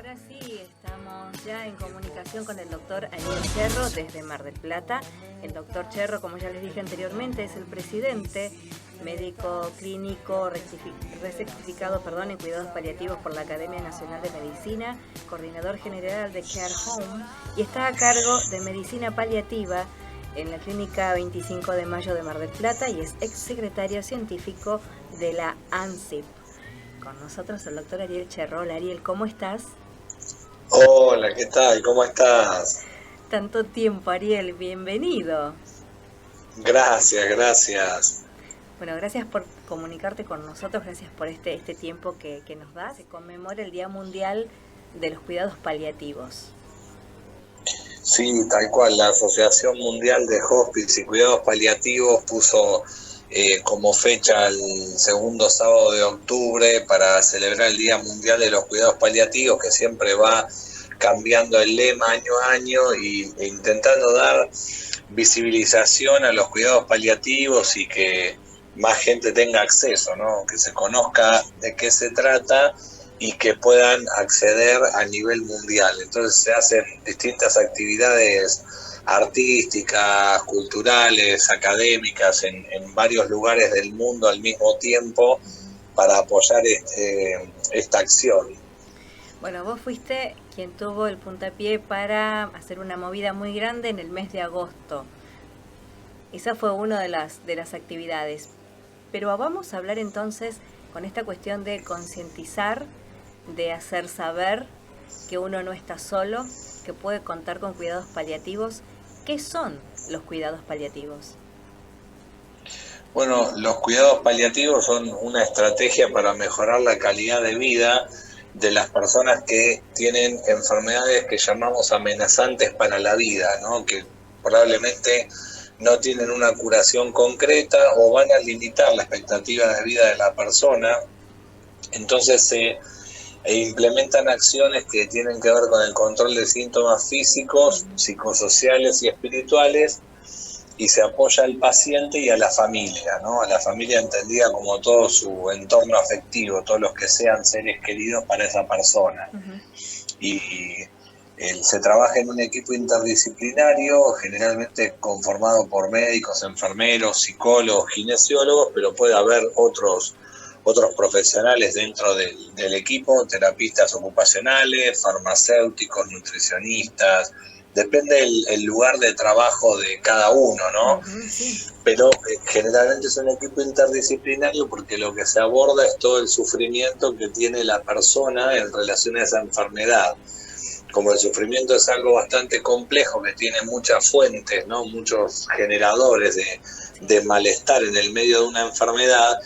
Ahora sí, estamos ya en comunicación con el doctor Ariel Cherro desde Mar del Plata. El doctor Cherro, como ya les dije anteriormente, es el presidente médico clínico certificado en cuidados paliativos por la Academia Nacional de Medicina, coordinador general de Care Home y está a cargo de medicina paliativa en la Clínica 25 de Mayo de Mar del Plata y es exsecretario científico de la ANSIP. Con nosotros el doctor Ariel Cherro. Hola Ariel, ¿cómo estás? Hola, ¿qué tal? ¿Cómo estás? Tanto tiempo, Ariel, bienvenido. Gracias. Bueno, gracias por comunicarte con nosotros, gracias por este tiempo que nos das. Se conmemora el Día Mundial de los Cuidados Paliativos. Sí, tal cual, la Asociación Mundial de Hospice y Cuidados Paliativos puso como fecha el segundo sábado de octubre para celebrar el Día Mundial de los Cuidados Paliativos, que siempre va cambiando el lema año a año e intentando dar visibilización a los cuidados paliativos y que más gente tenga acceso, ¿no? Que se conozca de qué se trata y que puedan acceder a nivel mundial. Entonces se hacen distintas actividades artísticas, culturales, académicas en varios lugares del mundo al mismo tiempo para apoyar esta acción. Bueno, vos fuiste quien tuvo el puntapié para hacer una movida muy grande en el mes de agosto. Esa fue una de las actividades. Pero vamos a hablar entonces con esta cuestión de concientizar, de hacer saber que uno no está solo, que puede contar con cuidados paliativos. ¿Qué son los cuidados paliativos? Bueno, los cuidados paliativos son una estrategia para mejorar la calidad de vida de las personas que tienen enfermedades que llamamos amenazantes para la vida, ¿no? Que probablemente no tienen una curación concreta o van a limitar la expectativa de vida de la persona. Entonces se implementan acciones que tienen que ver con el control de síntomas físicos, psicosociales y espirituales, y se apoya al paciente y a la familia, ¿no? A la familia entendida como todo su entorno afectivo, todos los que sean seres queridos para esa persona. Uh-huh. Y se trabaja en un equipo interdisciplinario, generalmente conformado por médicos, enfermeros, psicólogos, kinesiólogos, pero puede haber otros profesionales dentro del equipo, terapistas ocupacionales, farmacéuticos, nutricionistas. Depende el lugar de trabajo de cada uno, ¿no? Uh-huh, sí. Pero generalmente es un equipo interdisciplinario porque lo que se aborda es todo el sufrimiento que tiene la persona en relación a esa enfermedad. Como el sufrimiento es algo bastante complejo, que tiene muchas fuentes, ¿no? Muchos generadores de malestar en el medio de una enfermedad,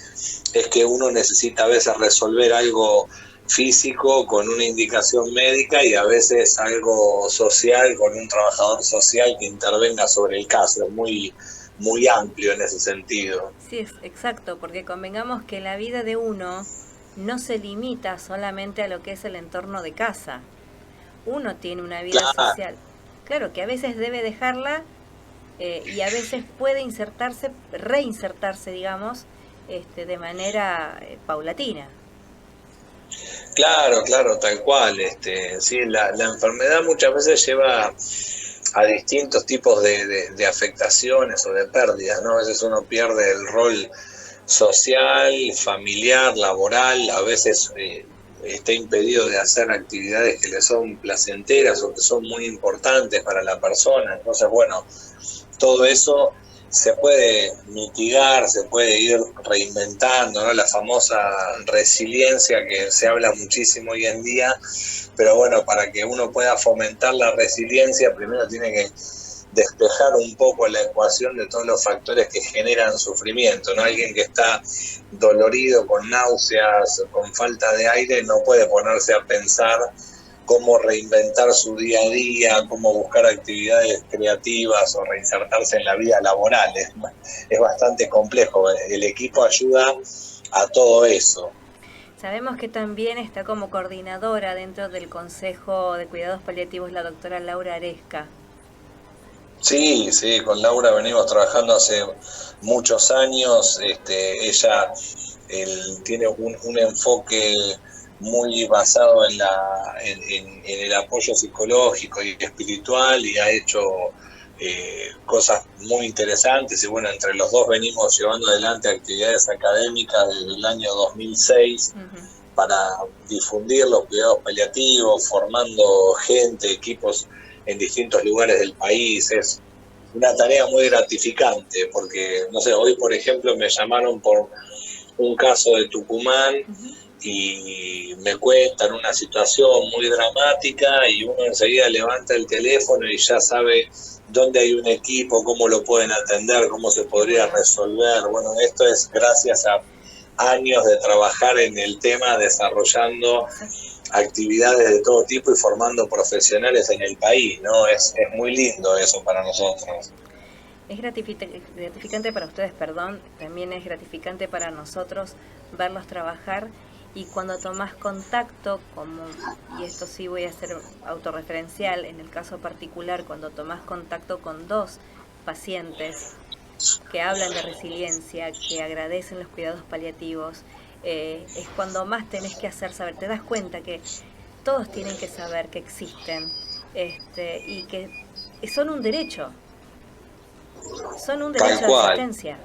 es que uno necesita a veces resolver algo físico con una indicación médica y a veces algo social con un trabajador social que intervenga sobre el caso. Es muy amplio en ese sentido. Sí, es exacto, porque convengamos que la vida de uno no se limita solamente a lo que es el entorno de casa. Uno tiene una vida social. Claro, que a veces debe dejarla y a veces puede reinsertarse, digamos, de manera paulatina. Claro, tal cual. Sí, la enfermedad muchas veces lleva a distintos tipos de afectaciones o de pérdidas, ¿no? A veces uno pierde el rol social, familiar, laboral, a veces está impedido de hacer actividades que le son placenteras o que son muy importantes para la persona. Entonces, bueno, todo eso se puede mitigar, se puede ir reinventando, ¿no? La famosa resiliencia que se habla muchísimo hoy en día, pero bueno, para que uno pueda fomentar la resiliencia, primero tiene que despejar un poco la ecuación de todos los factores que generan sufrimiento, ¿no? Alguien que está dolorido, con náuseas, con falta de aire, no puede ponerse a pensar cómo reinventar su día a día, cómo buscar actividades creativas o reinsertarse en la vida laboral. Es bastante complejo. El equipo ayuda a todo eso. Sabemos que también está como coordinadora dentro del Consejo de Cuidados Paliativos la doctora Laura Aresca. Sí, con Laura venimos trabajando hace muchos años. Ella tiene un enfoque muy basado en el apoyo psicológico y espiritual, y ha hecho cosas muy interesantes, y bueno, entre los dos venimos llevando adelante actividades académicas desde el año 2006 para difundir los cuidados paliativos, formando gente, equipos en distintos lugares del país. Es una tarea muy gratificante, porque, no sé, hoy por ejemplo me llamaron por un caso de Tucumán y me cuentan una situación muy dramática, y uno enseguida levanta el teléfono y ya sabe dónde hay un equipo, cómo lo pueden atender, cómo se podría resolver. Bueno, esto es gracias a años de trabajar en el tema, desarrollando actividades de todo tipo y formando profesionales en el país, ¿no? Es muy lindo eso para nosotros. Es gratificante para ustedes, perdón, también es gratificante para nosotros verlos trabajar, y cuando tomás contacto, y esto sí voy a ser autorreferencial, en el caso particular, cuando tomás contacto con dos pacientes que hablan de resiliencia, que agradecen los cuidados paliativos, es cuando más tenés que hacer saber, te das cuenta que todos tienen que saber que existen, y que son un derecho. Son un derecho de asistencia.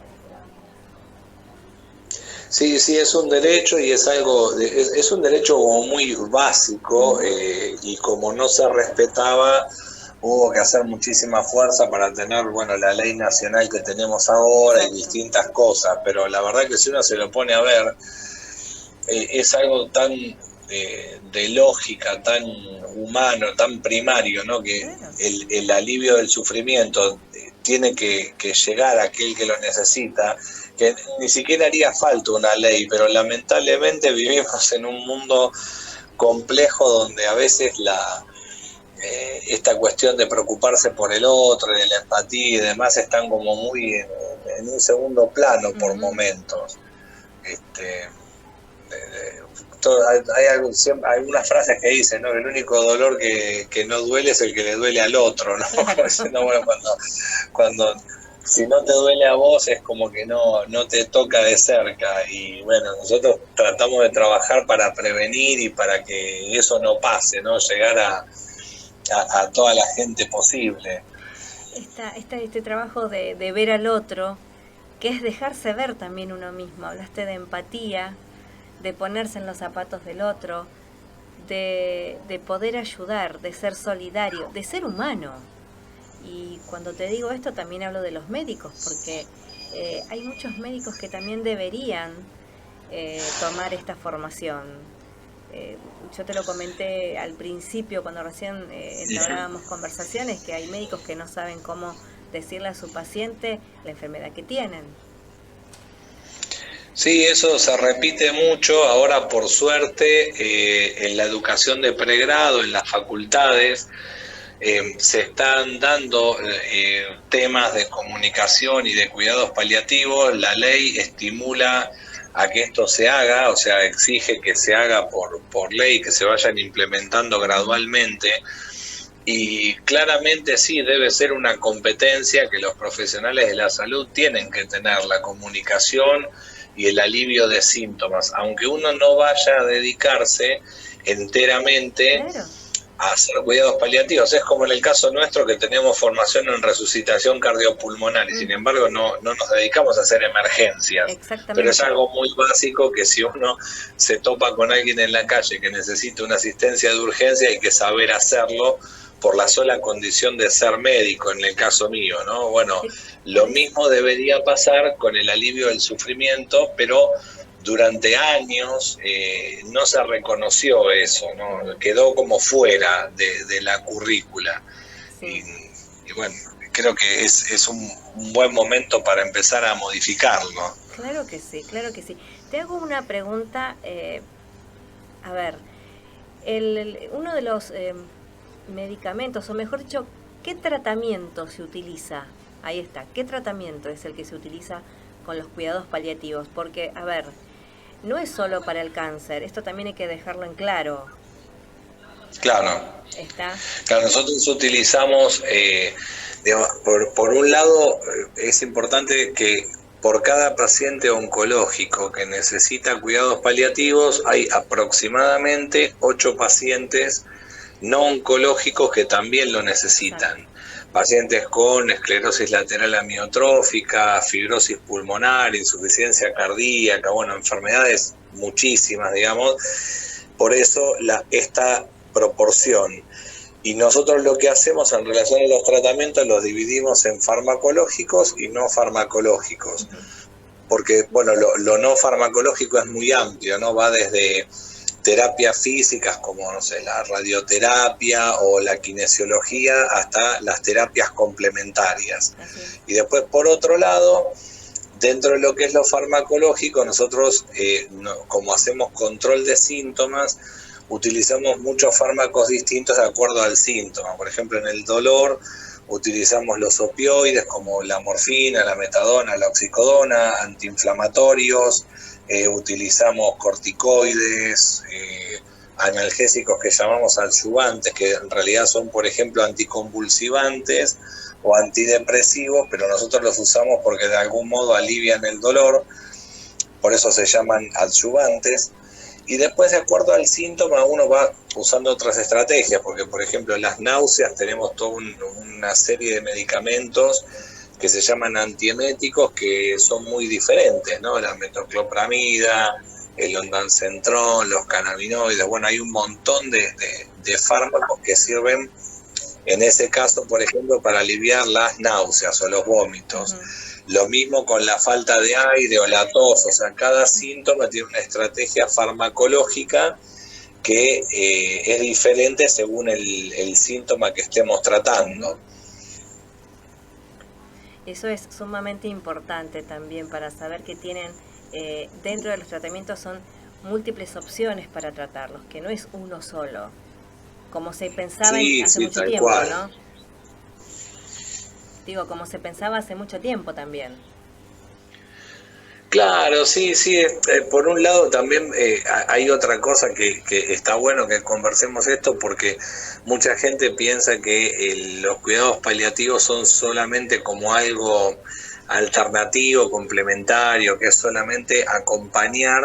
Sí, es un derecho, y es algo, es un derecho muy básico, y como no se respetaba, hubo que hacer muchísima fuerza para tener, bueno, la ley nacional que tenemos ahora. Exacto. Y distintas cosas, pero la verdad que si uno se lo pone a ver, es algo tan de lógica, tan humano, tan primario, ¿no? Que el alivio del sufrimiento tiene que llegar a aquel que lo necesita, que ni siquiera haría falta una ley, pero lamentablemente vivimos en un mundo complejo donde a veces esta cuestión de preocuparse por el otro, de la empatía y demás, están como muy en un segundo plano por momentos. Hay algunas frases que dicen, ¿no? El único dolor que no duele es el que le duele al otro, ¿no? Bueno, cuando si no te duele a vos es como que no te toca de cerca, y bueno, nosotros tratamos de trabajar para prevenir y para que eso no pase, ¿no? Llegar a toda la gente posible. Este trabajo de ver al otro, que es dejarse ver también uno mismo. Hablaste de empatía, de ponerse en los zapatos del otro, de poder ayudar, de ser solidario, de ser humano. Y cuando te digo esto también hablo de los médicos, porque hay muchos médicos que también deberían tomar esta formación. Yo te lo comenté al principio cuando recién entablábamos conversaciones, que hay médicos que no saben cómo decirle a su paciente la enfermedad que tienen. Sí, eso se repite mucho. Ahora, por suerte, en la educación de pregrado, en las facultades, se están dando temas de comunicación y de cuidados paliativos. La ley estimula a que esto se haga, o sea, exige que se haga por ley, que se vayan implementando gradualmente. Y claramente sí, debe ser una competencia que los profesionales de la salud tienen que tener, la comunicación y el alivio de síntomas, aunque uno no vaya a dedicarse enteramente a hacer cuidados paliativos. Es como en el caso nuestro, que tenemos formación en resucitación cardiopulmonar, y sin embargo no nos dedicamos a hacer emergencias, pero es algo muy básico, que si uno se topa con alguien en la calle que necesita una asistencia de urgencia, hay que saber hacerlo por la sola condición de ser médico, en el caso mío, ¿no? Bueno, lo mismo debería pasar con el alivio del sufrimiento, pero durante años no se reconoció eso, ¿no? Quedó como fuera de la currícula. Sí. Y bueno, creo que es un buen momento para empezar a modificarlo. Claro que sí, claro que sí. Te hago una pregunta, a ver, uno de los medicamentos, o mejor dicho, ¿qué tratamiento se utiliza? Ahí está, ¿qué tratamiento es el que se utiliza con los cuidados paliativos? Porque, a ver, no es solo para el cáncer, esto también hay que dejarlo en claro. Claro. ¿Está? Claro, nosotros utilizamos, por un lado, es importante que por cada paciente oncológico que necesita cuidados paliativos, hay aproximadamente 8 pacientes no oncológicos que también lo necesitan. Pacientes con esclerosis lateral amiotrófica, fibrosis pulmonar, insuficiencia cardíaca, bueno, enfermedades muchísimas, digamos. Por eso esta proporción. Y nosotros lo que hacemos en relación a los tratamientos los dividimos en farmacológicos y no farmacológicos. Porque, bueno, lo no farmacológico es muy amplio, ¿no? Va desde terapias físicas como, no sé, la radioterapia o la kinesiología hasta las terapias complementarias. Y después, por otro lado, dentro de lo que es lo farmacológico, nosotros, como hacemos control de síntomas, utilizamos muchos fármacos distintos de acuerdo al síntoma. Por ejemplo, en el dolor utilizamos los opioides como la morfina, la metadona, la oxicodona, antiinflamatorios, utilizamos corticoides, analgésicos que llamamos adyuvantes, que en realidad son, por ejemplo, anticonvulsivantes o antidepresivos, pero nosotros los usamos porque de algún modo alivian el dolor, por eso se llaman adyuvantes. Y después, de acuerdo al síntoma, uno va usando otras estrategias, porque, por ejemplo, en las náuseas tenemos toda una serie de medicamentos que se llaman antieméticos que son muy diferentes, ¿no? La metoclopramida, el ondansetron, los cannabinoides, bueno, hay un montón de fármacos que sirven, en ese caso, por ejemplo, para aliviar las náuseas o los vómitos. Lo mismo con la falta de aire o la tos, o sea, cada síntoma tiene una estrategia farmacológica que es diferente según el síntoma que estemos tratando. Eso es sumamente importante también para saber que tienen, dentro de los tratamientos son múltiples opciones para tratarlos, que no es uno solo, como se pensaba hace mucho tiempo, cual, ¿no? Digo, como se pensaba hace mucho tiempo también. Claro, sí, por un lado también hay otra cosa que está bueno que conversemos esto, porque mucha gente piensa que los cuidados paliativos son solamente como algo alternativo, complementario, que es solamente acompañar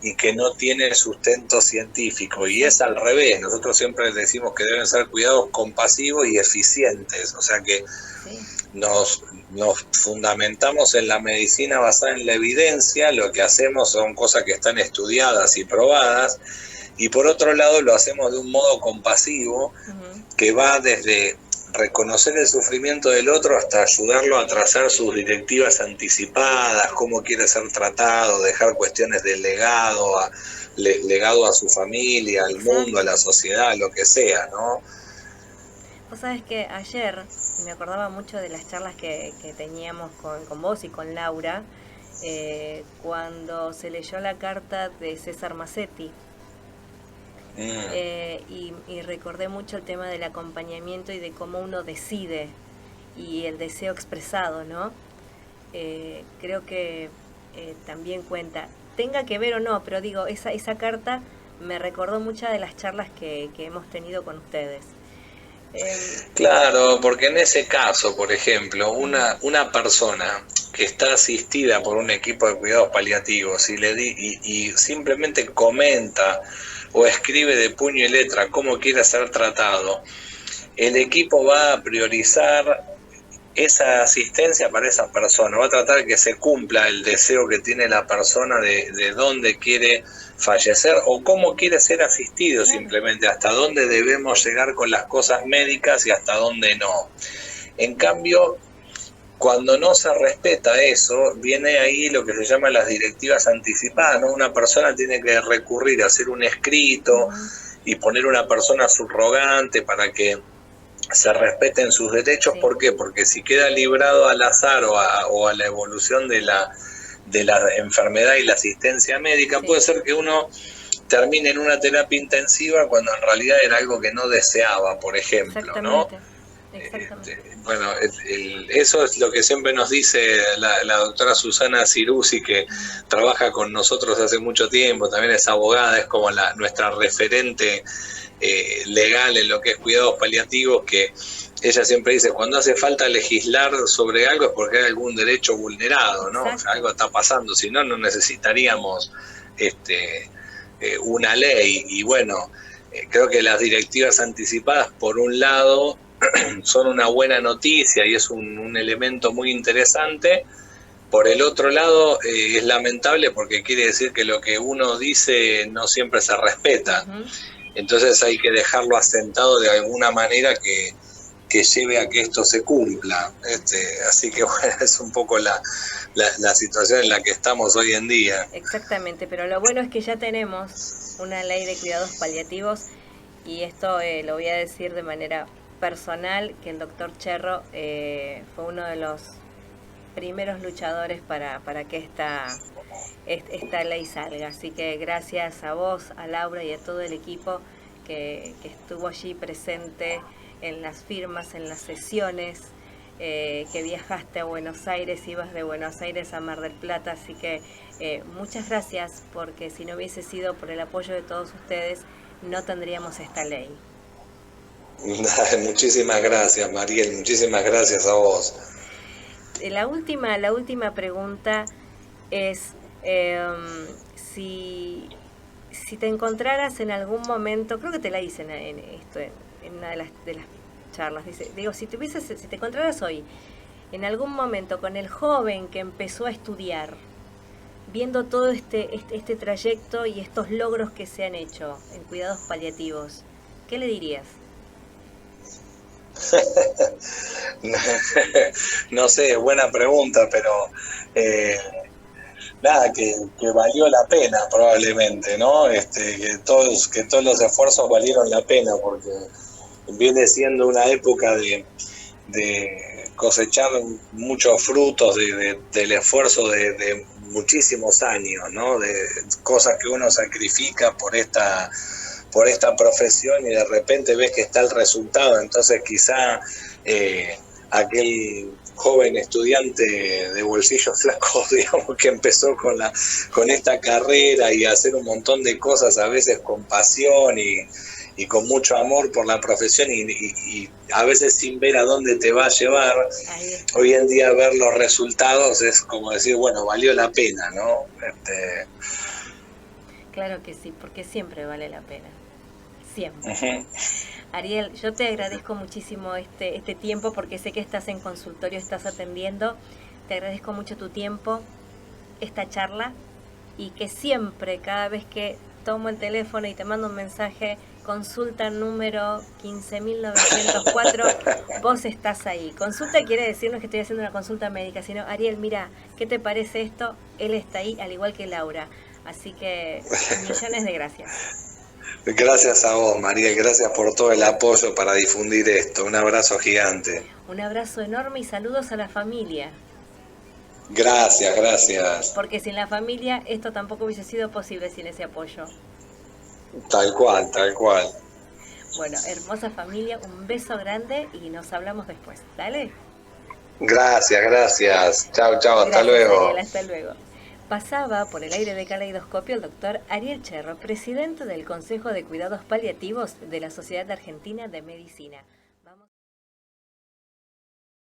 y que no tiene sustento científico, y es al revés. Nosotros siempre decimos que deben ser cuidados compasivos y eficientes, o sea que nos fundamentamos en la medicina basada en la evidencia, lo que hacemos son cosas que están estudiadas y probadas, y por otro lado lo hacemos de un modo compasivo, que va desde reconocer el sufrimiento del otro hasta ayudarlo a trazar sus directivas anticipadas, cómo quiere ser tratado, dejar cuestiones de legado a su familia, al mundo, a la sociedad, lo que sea, ¿no? Vos sabés que ayer me acordaba mucho de las charlas que teníamos con vos y con Laura, cuando se leyó la carta de César Massetti. Y recordé mucho el tema del acompañamiento y de cómo uno decide y el deseo expresado, ¿no? Creo que también cuenta, tenga que ver o no, pero digo, esa carta me recordó muchas de las charlas que hemos tenido con ustedes. Claro, porque en ese caso, por ejemplo, una persona que está asistida por un equipo de cuidados paliativos y simplemente comenta o escribe de puño y letra cómo quiere ser tratado, el equipo va a priorizar esa asistencia para esa persona, va a tratar de que se cumpla el deseo que tiene la persona de dónde quiere fallecer o cómo quiere ser asistido, simplemente hasta dónde debemos llegar con las cosas médicas y hasta dónde no. En cambio, cuando no se respeta eso, viene ahí lo que se llama las directivas anticipadas, ¿no? Una persona tiene que recurrir a hacer un escrito y poner una persona subrogante para que se respeten sus derechos. ¿Por qué? Porque si queda librado al azar o a la evolución de la enfermedad y la asistencia médica, puede ser que uno termine en una terapia intensiva cuando en realidad era algo que no deseaba, por ejemplo, ¿no? Bueno, eso es lo que siempre nos dice la doctora Susana Ciruzzi, que trabaja con nosotros hace mucho tiempo, también es abogada, es como nuestra referente legal en lo que es cuidados paliativos, que ella siempre dice, cuando hace falta legislar sobre algo es porque hay algún derecho vulnerado, ¿no? O sea, algo está pasando, si no, no necesitaríamos una ley. Y bueno, creo que las directivas anticipadas, por un lado, son una buena noticia y es un elemento muy interesante. Por el otro lado, es lamentable porque quiere decir que lo que uno dice no siempre se respeta. Entonces hay que dejarlo asentado de alguna manera que lleve a que esto se cumpla. Así que bueno, es un poco la situación en la que estamos hoy en día. Exactamente, pero lo bueno es que ya tenemos una ley de cuidados paliativos y esto lo voy a decir de manera personal, que el doctor Cherro fue uno de los primeros luchadores para que esta ley salga. Así que gracias a vos, a Laura y a todo el equipo que estuvo allí presente en las firmas, en las sesiones, que viajaste a Buenos Aires, ibas de Buenos Aires a Mar del Plata. Así que muchas gracias, porque si no hubiese sido por el apoyo de todos ustedes, no tendríamos esta ley. Muchísimas gracias, Mariel, muchísimas gracias a vos. La última pregunta es si te encontraras en algún momento, creo que te la hice en una de las charlas, digo, si te encontraras hoy en algún momento con el joven que empezó a estudiar, viendo todo este trayecto y estos logros que se han hecho en cuidados paliativos, ¿qué le dirías? No sé, buena pregunta, pero nada, que valió la pena probablemente, ¿no? Que todos los esfuerzos valieron la pena, porque viene siendo una época de cosechar muchos frutos del esfuerzo de muchísimos años, ¿no? De cosas que uno sacrifica por esta profesión y de repente ves que está el resultado. Entonces quizá aquel joven estudiante de bolsillos flacos, digamos, que empezó con esta carrera y a hacer un montón de cosas, a veces con pasión y con mucho amor por la profesión y a veces sin ver a dónde te va a llevar, hoy en día ver los resultados es como decir, bueno, valió la pena, ¿no? Claro que sí, porque siempre vale la pena. Siempre. Ariel, yo te agradezco muchísimo este tiempo, porque sé que estás en consultorio, estás atendiendo. Te agradezco mucho tu tiempo, esta charla, y que siempre, cada vez que tomo el teléfono y te mando un mensaje, consulta número 15.904, vos estás ahí. Consulta quiere decirnos que estoy haciendo una consulta médica, sino, Ariel, mira, ¿qué te parece esto? Él está ahí, al igual que Laura. Así que millones de gracias. Gracias a vos, María, gracias por todo el apoyo para difundir esto. Un abrazo gigante. Un abrazo enorme y saludos a la familia. Gracias, gracias. Porque sin la familia esto tampoco hubiese sido posible sin ese apoyo. Tal cual, tal cual. Bueno, hermosa familia, un beso grande y nos hablamos después. ¿Dale? Gracias, gracias. Chao, chao, hasta luego. Ariel, hasta luego. Pasaba por el aire de Caleidoscopio el doctor Ariel Cherro, presidente del Consejo de Cuidados Paliativos de la Sociedad Argentina de Medicina.